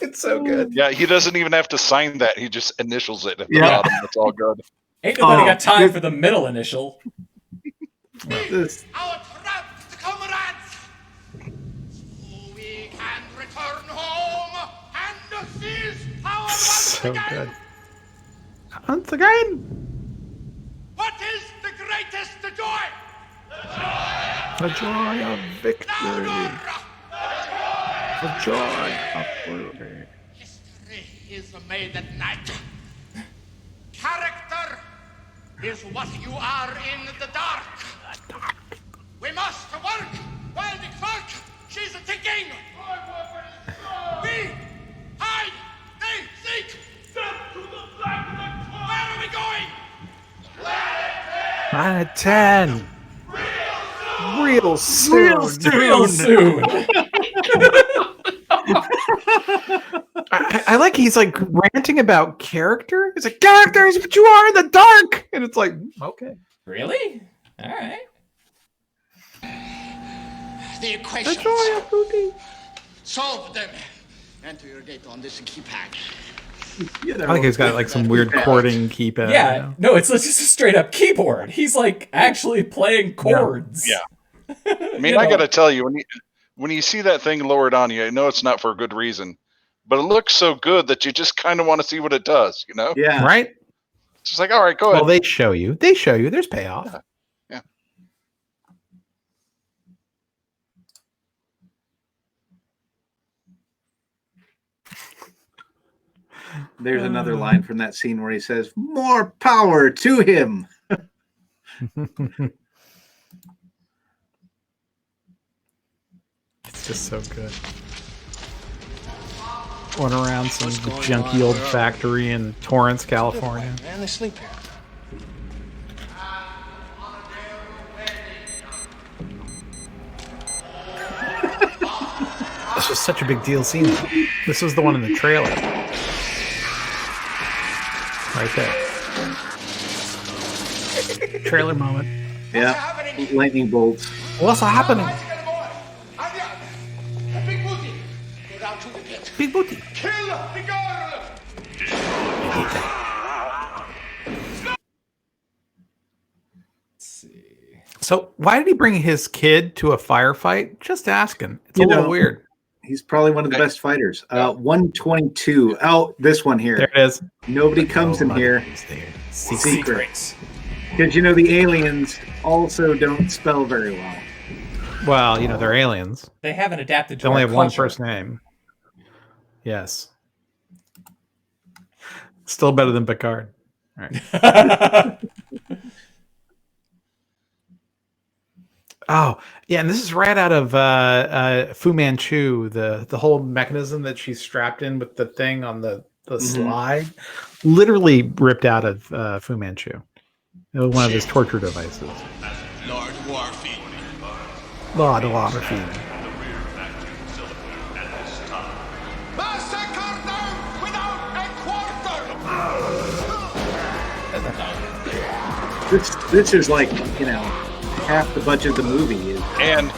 Speaker 2: It's so good.
Speaker 4: Yeah, he doesn't even have to sign that. He just initials it at the
Speaker 14: Yeah.
Speaker 4: bottom. It's all good.
Speaker 1: Ain't nobody got time for the middle initial.
Speaker 14: This-
Speaker 17: Our trapped comrades! We can return home and seize power once
Speaker 2: So
Speaker 17: again!
Speaker 2: good. Once again.
Speaker 17: What is the greatest joy?
Speaker 2: The joy of victory. The joy of victory.
Speaker 17: History is made at night. Character is what you are in the dark. We must work while the clock she's ticking. We hide, they seek. Step to the black. Where are we going?
Speaker 2: 9 out of 10. Real soon.
Speaker 1: Real soon.
Speaker 2: I like he's like ranting about character. He's like, character is what you are in the dark. And it's like, okay.
Speaker 1: Really? All right.
Speaker 17: The equations.
Speaker 2: The joy of booty.
Speaker 17: Solve them. Enter your gate on this keypad.
Speaker 2: I think he's got like some weird chording keypad.
Speaker 1: Yeah,
Speaker 2: you know?
Speaker 1: no, it's just a straight up keyboard. He's like actually playing chords.
Speaker 4: Yeah. I mean, I got to tell you, when you see that thing lowered on you, I know it's not for a good reason, but it looks so good that you just kind of want to see what it does, you know?
Speaker 14: Yeah.
Speaker 2: Right?
Speaker 4: It's just like, all right, go ahead.
Speaker 2: Well, they show you. There's payoff.
Speaker 4: Yeah.
Speaker 14: There's another line from that scene where he says, "More power to him."
Speaker 2: It's just so good. Went around some junky old factory in Torrance, California.
Speaker 17: Man, they sleep here.
Speaker 2: This was such a big deal scene. This was the one in the trailer. Right there. Trailer moment.
Speaker 14: Yeah. Lightning bolts.
Speaker 2: What's happening?
Speaker 17: Big booty. Go down to the pit.
Speaker 2: Big booty.
Speaker 17: Kill the girl.
Speaker 3: So why did he bring his kid to a firefight? Just asking. It's a
Speaker 14: You
Speaker 3: little
Speaker 14: know,
Speaker 3: weird.
Speaker 14: He's probably one of the best fighters. 122. Oh, this one here.
Speaker 3: There it is.
Speaker 14: Nobody comes in here.
Speaker 1: Secrets.
Speaker 14: Because the aliens also don't spell very well.
Speaker 3: Well, they're aliens.
Speaker 1: They haven't adapted to
Speaker 3: They only
Speaker 1: our
Speaker 3: have one
Speaker 1: culture.
Speaker 3: first name. Yes. Still better than Picard. All right. Oh, yeah, and this is right out of Fu Manchu, the whole mechanism that she's strapped in with the thing on the slide, literally ripped out of Fu Manchu. It was one of his torture devices.
Speaker 17: Lord Warfield.
Speaker 3: Lord Warfield.
Speaker 17: Massacre them without a quarter!
Speaker 14: This is like, half the budget of the movie.
Speaker 4: And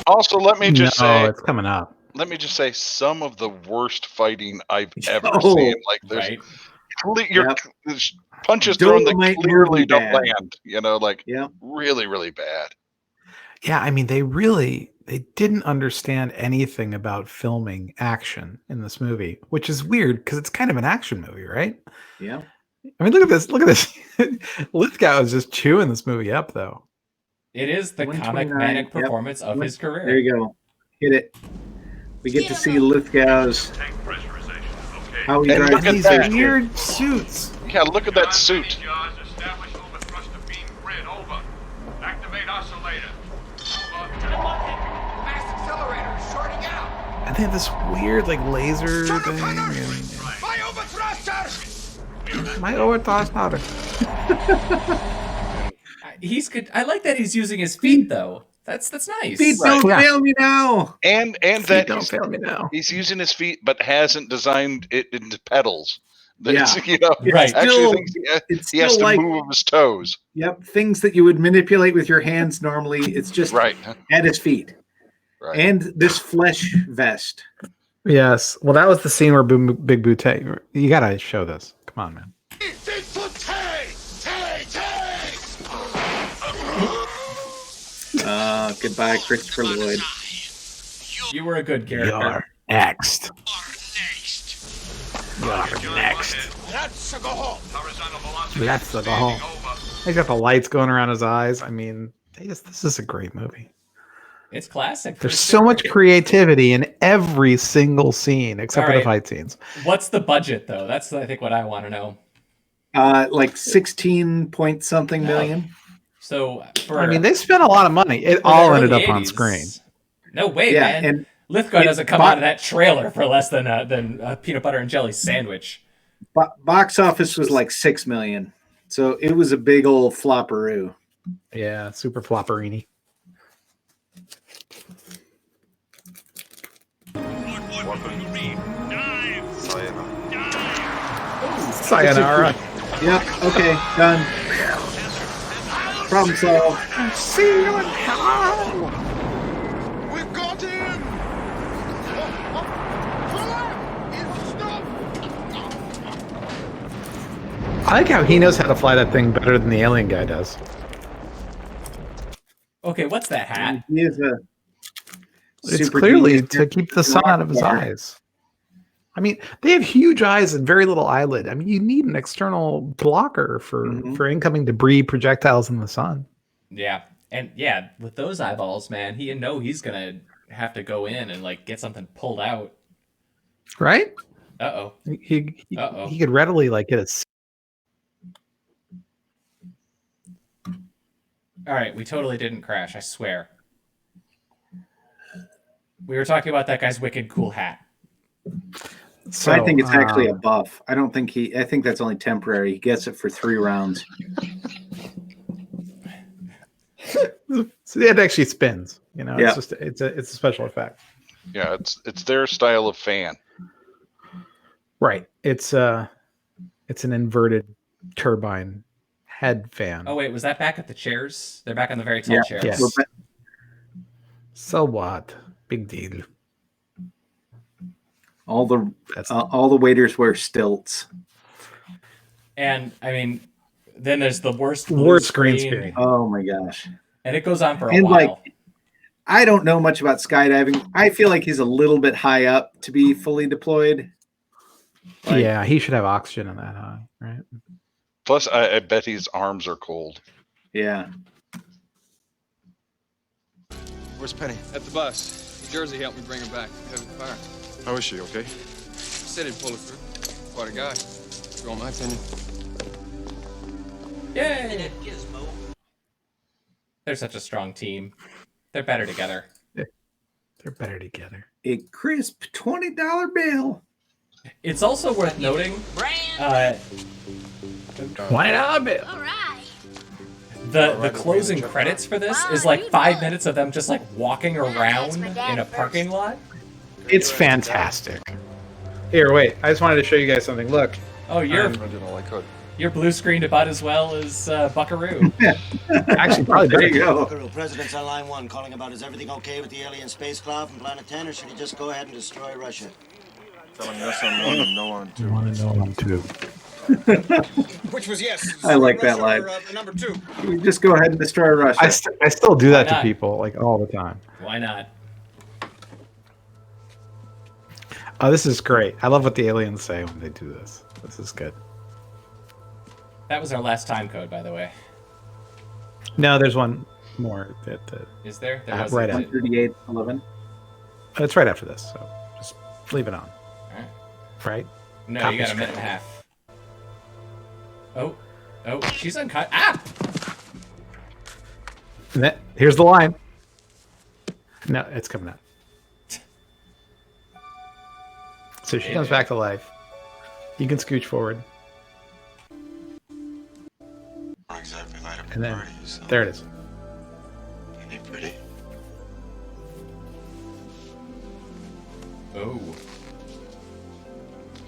Speaker 4: also, let me just say,
Speaker 3: it's coming up.
Speaker 4: Let me just say, some of the worst fighting I've ever
Speaker 14: Oh,
Speaker 4: seen. Like there's,
Speaker 14: Yep.
Speaker 4: there's punches thrown that
Speaker 14: Dolomite
Speaker 4: clearly
Speaker 14: movie
Speaker 4: don't
Speaker 14: bad.
Speaker 4: land. Really, really bad.
Speaker 3: Yeah, I mean, they didn't understand anything about filming action in this movie, which is weird because it's kind of an action movie, right?
Speaker 14: Yeah.
Speaker 3: I mean, look at this. Look at this. Lithgow is just chewing this movie up, though.
Speaker 1: It is the comic
Speaker 14: 129,
Speaker 1: manic
Speaker 14: yep.
Speaker 1: performance of his career.
Speaker 14: There you go. Hit it. We get to see Lithgow's how he
Speaker 4: And
Speaker 14: drives
Speaker 4: look at
Speaker 14: these
Speaker 4: that.
Speaker 3: Weird suits.
Speaker 4: Yeah, look at that suit.
Speaker 17: Activate oscillator. Mass accelerator is shorting out.
Speaker 3: And they have this weird, laser thing.
Speaker 17: My overthruster!
Speaker 3: My overthruster.
Speaker 1: He's good. I like that he's using his feet though. That's nice.
Speaker 14: Feet don't fail me now.
Speaker 4: And
Speaker 3: Feet
Speaker 4: that
Speaker 3: don't fail me now.
Speaker 4: he's using his feet, but hasn't designed it into pedals.
Speaker 14: Yeah.
Speaker 1: Right.
Speaker 4: Actually,
Speaker 14: It's
Speaker 4: he has
Speaker 14: still
Speaker 4: to
Speaker 14: like-
Speaker 4: move his toes.
Speaker 14: Yep. Things that you would manipulate with your hands normally, it's just
Speaker 4: Right.
Speaker 14: at his feet.
Speaker 4: Right.
Speaker 14: And this flesh vest.
Speaker 3: Yes. Well, that was the scene where Big Bootay. You gotta show this. Come on, man.
Speaker 14: Goodbye, Christopher Lloyd.
Speaker 1: You were a good character.
Speaker 3: You're next. You're next.
Speaker 17: Let's go home.
Speaker 3: Let's go home. They got the lights going around his eyes. I mean, this is a great movie.
Speaker 1: It's classic.
Speaker 3: There's so much creativity in every single scene, except
Speaker 1: All
Speaker 3: for the
Speaker 1: right.
Speaker 3: fight scenes.
Speaker 1: What's the budget though? That's I think what I want to know.
Speaker 14: Like 16 point something million.
Speaker 1: So for
Speaker 3: I mean, they spent a lot of money. It
Speaker 1: for
Speaker 3: all
Speaker 1: the
Speaker 3: ended
Speaker 1: early
Speaker 3: up on
Speaker 1: 80s.
Speaker 3: screen.
Speaker 1: No way,
Speaker 14: Yeah,
Speaker 1: man.
Speaker 14: and
Speaker 1: Lithgow doesn't come
Speaker 14: bo-
Speaker 1: out of that trailer for less than a peanut butter and jelly sandwich.
Speaker 14: Box office was like 6 million. So it was a big old flopperoo.
Speaker 3: Yeah, super flopperini. Sayonara.
Speaker 14: Yep. Okay. Done. Problem solved.
Speaker 3: See you in hell.
Speaker 17: We got him!
Speaker 3: I like how he knows how to fly that thing better than the alien guy does.
Speaker 1: Okay, what's that hat?
Speaker 14: He is a
Speaker 3: It's
Speaker 14: super
Speaker 3: clearly
Speaker 14: genius
Speaker 3: to keep the sun out of his
Speaker 14: rock
Speaker 3: eyes. I mean, they have huge eyes and very little eyelid. I mean, you need an external blocker for incoming debris projectiles in the sun.
Speaker 1: Yeah, and yeah, with those eyeballs, man, he's gonna have to go in and get something pulled out.
Speaker 3: Right?
Speaker 1: Uh-oh.
Speaker 3: He could readily get a.
Speaker 1: All right, we totally didn't crash, I swear. We were talking about that guy's wicked cool hat.
Speaker 14: So I think it's actually a buff. I think that's only temporary. He gets it for 3 rounds.
Speaker 3: So it actually spins.
Speaker 14: Yeah.
Speaker 3: It's just it's a special effect.
Speaker 4: Yeah, it's their style of fan.
Speaker 3: Right. It's an inverted turbine head fan.
Speaker 1: Oh wait, was that back at the chairs? They're back on the very tall chairs.
Speaker 3: Yes. So what? Big deal.
Speaker 14: All the waiters wear stilts.
Speaker 1: And I mean, Then there's the worst blue
Speaker 2: Worst green screen.
Speaker 14: Oh my gosh.
Speaker 1: And it goes on for a
Speaker 14: And
Speaker 1: while.
Speaker 14: like, I don't know much about skydiving. I feel like he's a little bit high up to be fully deployed. Like,
Speaker 2: Yeah, he should have oxygen in that high, right?
Speaker 4: Plus, I bet his arms are cold.
Speaker 14: Yeah.
Speaker 5: Where's Penny?
Speaker 16: At the bus. Jersey helped me bring her back. Heavy fire.
Speaker 5: How is she, okay?
Speaker 16: Said he'd pull her through. Quite a guy. You want my opinion?
Speaker 1: Yay! They're such a strong team. They're better together.
Speaker 2: They're better together.
Speaker 14: A crisp $20 bill.
Speaker 1: It's also worth noting.
Speaker 2: $20 bill.
Speaker 1: The closing credits for this is like 5 minutes of them just like walking around in a parking lot.
Speaker 2: It's fantastic. Here, wait. I just wanted to show you guys something. Look.
Speaker 1: Oh, you're
Speaker 5: did all I could.
Speaker 1: You're blue screened about as well as Buckaroo.
Speaker 2: Actually, probably
Speaker 14: there you go.
Speaker 15: Buckaroo, President's on line 1 calling about is everything okay with the alien spacecraft from Planet 10, or should he just go ahead and destroy Russia?
Speaker 5: Tell him yes on 1 and no on 2.
Speaker 2: 1 and no on 2.
Speaker 12: Which was yes.
Speaker 14: I like that line.
Speaker 12: Number 2.
Speaker 14: You just go ahead and destroy Russia.
Speaker 2: I still do that
Speaker 1: Why
Speaker 2: to
Speaker 1: not?
Speaker 2: people like all the time.
Speaker 1: Why not?
Speaker 2: Oh, this is great. I love what the aliens say when they do this. This is good.
Speaker 1: That was our last time code, by the way.
Speaker 2: No, there's one more.
Speaker 1: Is there? There
Speaker 2: right
Speaker 1: wasn't.
Speaker 2: after.
Speaker 14: 3811.
Speaker 2: It's right after this, so just leave it on.
Speaker 1: Alright.
Speaker 2: Right?
Speaker 1: No,
Speaker 2: Copy
Speaker 1: you got a minute and a half. Oh, she's uncut. Ah!
Speaker 2: Here's the line. No, it's coming out. So she comes back to life. You can scooch forward.
Speaker 5: Not exactly light up
Speaker 2: And then,
Speaker 5: parties.
Speaker 2: there it is.
Speaker 5: Ain't he pretty?
Speaker 1: Oh.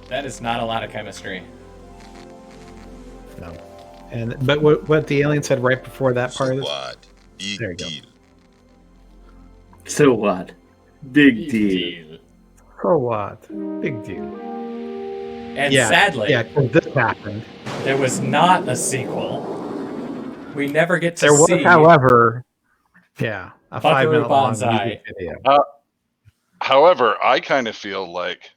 Speaker 1: That is not a lot of chemistry.
Speaker 2: No. But what the alien said right before that part of this.
Speaker 19: What? Big
Speaker 2: There you go.
Speaker 19: deal.
Speaker 14: So what? Big deal.
Speaker 2: So what? Big deal.
Speaker 1: And sadly,
Speaker 2: yeah, 'cause this happened.
Speaker 1: there was not a sequel. We never get to
Speaker 2: There was,
Speaker 1: see.
Speaker 2: however, a
Speaker 1: Buckaroo
Speaker 2: 5-minute long
Speaker 1: Bonsai.
Speaker 2: music video.
Speaker 4: However, I kind of feel like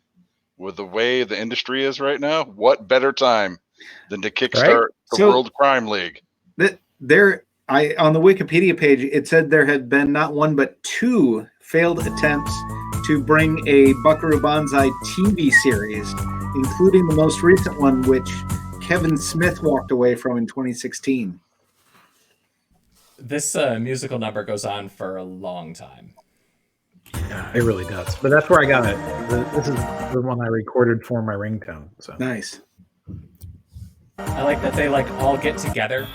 Speaker 4: with the way the industry is right now, what better time than to kickstart the
Speaker 14: So-
Speaker 4: World Crime League?
Speaker 14: On the Wikipedia page, it said there had been not one but 2 failed attempts to bring a Buckaroo Bonsai TV series, including the most recent one, which Kevin Smith walked away from in 2016.
Speaker 1: This musical number goes on for a long time.
Speaker 2: Yeah, it really does. But that's where I got it. This is the one I recorded for my ringtone. So
Speaker 14: Nice.
Speaker 1: I like that they like all get together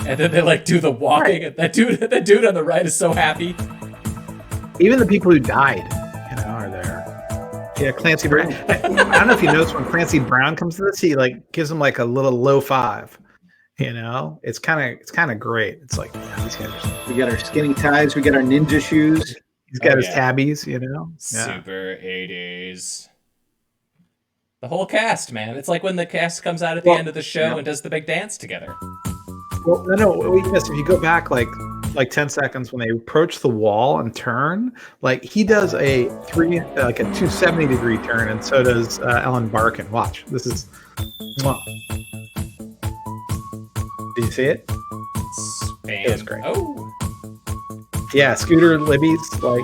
Speaker 1: and then they like do the walking. And that dude on the right is so happy.
Speaker 2: even the people who died, are there. Yeah, Clancy Brown. I don't know if you noticed when Clancy Brown comes to this, he like gives him like a little low 5. It's kind of great. It's like these guys.
Speaker 14: We got our skinny ties. We got our ninja shoes.
Speaker 2: He's got his tabbies. Yeah.
Speaker 1: Super 80s. The whole cast, man. It's like when the cast comes out at the end of the show and does the big dance together.
Speaker 2: Well, no. What you missed, if you go back like 10 seconds when they approach the wall and turn, like he does a 270-degree turn, and so does Ellen Barkin. Watch. This is. Mwah. Did you see it? It was great.
Speaker 1: Oh.
Speaker 2: Yeah, Scooter Libby's like.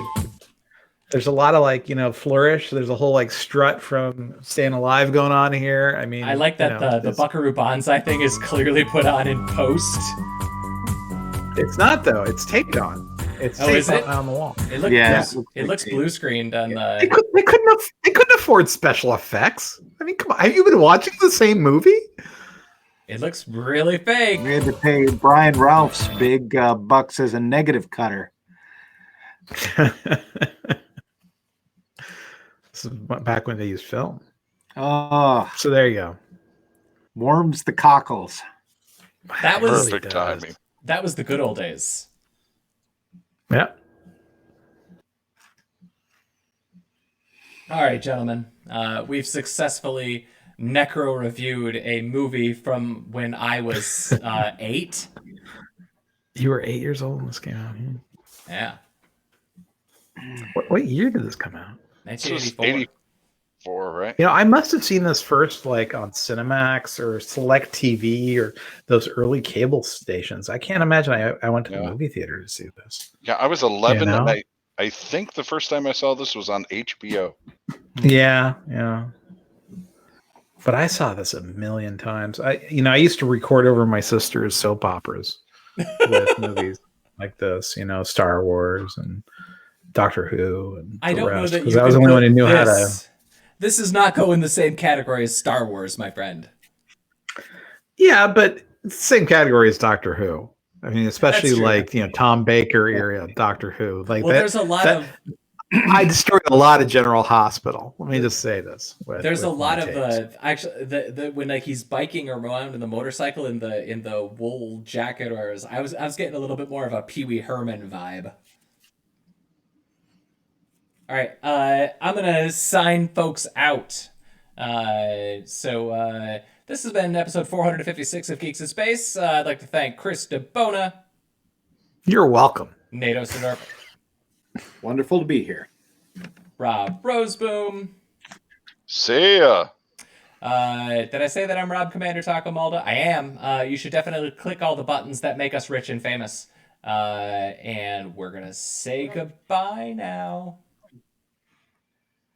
Speaker 2: There's a lot of flourish. There's a whole strut from Staying Alive going on here. I mean,
Speaker 1: I like that the Buckaroo Bonsai thing is clearly put on in post.
Speaker 2: It's not though. It's taped on. It's taped on the wall.
Speaker 1: It looks blue screened on the.
Speaker 2: They couldn't afford special effects. I mean, come on. Have you been watching the same movie?
Speaker 1: It looks really fake.
Speaker 14: We had to pay Brian Ralph's big bucks as a negative cutter.
Speaker 2: This is back when they used film.
Speaker 14: Oh,
Speaker 2: so there you go.
Speaker 14: Warms the cockles.
Speaker 1: That was
Speaker 4: Perfect timing.
Speaker 1: That was the good old days.
Speaker 2: Yeah.
Speaker 1: All right, gentlemen. We've successfully necro reviewed a movie from when I was 8.
Speaker 2: You were 8 years old when this came out.
Speaker 1: Yeah.
Speaker 2: What year did this come out?
Speaker 1: 1984.
Speaker 4: 84, right?
Speaker 2: You know, I must have seen this first like on Cinemax or Select TV or those early cable stations. I can't imagine I went to the movie theater to see this.
Speaker 4: Yeah, I was 11,
Speaker 2: You know?
Speaker 4: and I think the first time I saw this was on HBO.
Speaker 2: Yeah. But I saw this a million times. I used to record over my sister's soap operas with movies like this. Star Wars and Doctor Who and
Speaker 1: I don't know that
Speaker 2: because
Speaker 1: you
Speaker 2: I was the
Speaker 1: could
Speaker 2: only one
Speaker 1: put
Speaker 2: who knew how to.
Speaker 1: This does not go in the same category as Star Wars, my friend.
Speaker 2: Yeah, but it's the same category as Doctor Who. I mean, especially like Tom Baker era Doctor Who. Like
Speaker 1: there's a lot of.
Speaker 2: I destroyed a lot of General Hospital. Let me just say this.
Speaker 1: There's a lot of the when like he's biking around in the motorcycle in the wool jacket, or I was getting a little bit more of a Pee Wee Herman vibe. All right, I'm gonna sign folks out. So this has been episode 456 of Geeks in Space. I'd like to thank Chris DeBona.
Speaker 2: You're welcome.
Speaker 1: Nato Sidorf.
Speaker 14: Wonderful to be here.
Speaker 1: Rob Roseboom.
Speaker 4: See ya.
Speaker 1: Did I say that I'm Rob Commander Taco Malda? I am. You should definitely click all the buttons that make us rich and famous. And we're gonna say goodbye now.